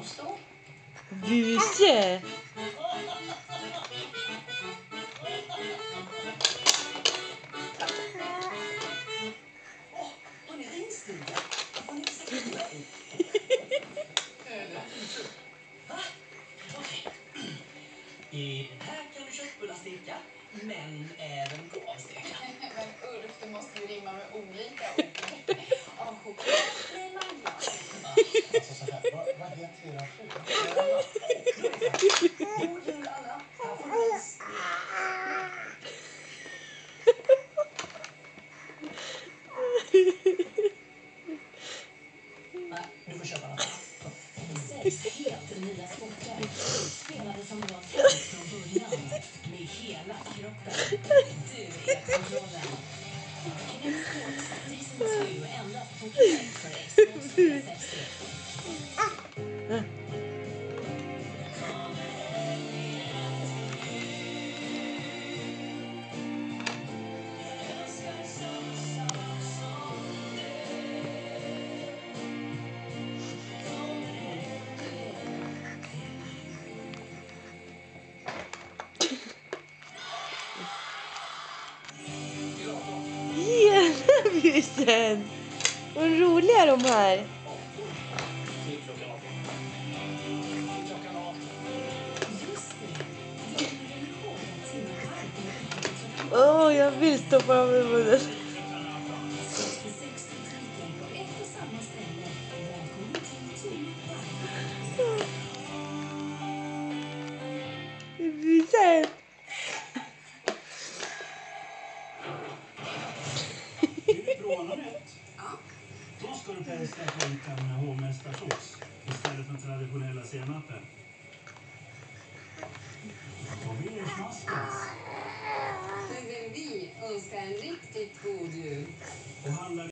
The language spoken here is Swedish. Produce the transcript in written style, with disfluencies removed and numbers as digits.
avstå. Buse! Har ni ringstuga? Har ni inte sett mig? Va? Okej. I den här kan du köttbullar steka, men även korvsteka. Men Ulf, det måste ju rimma med olika ord. Av choklad blir man glad. Alltså så här, vad heter era God jul alla. Här får du ens. Nej, du får köpa något. Sägs helt nya sporter. Spelade som var tänkt från början. Med hela kroppen. Du är kontrollen. Kinect Sports Season 2 endast på Kinect för Xbox 360. Jävla busen! Vad roliga de här. Åh, jag vill stoppa dem i munnen. Busen! Vill du prova något nytt? Ja. Då ska du testa skinkan med hovmästarsås istället för traditionella senapen. Vad vill du smaskas? Men vi önskar en riktigt god jul. Och handlar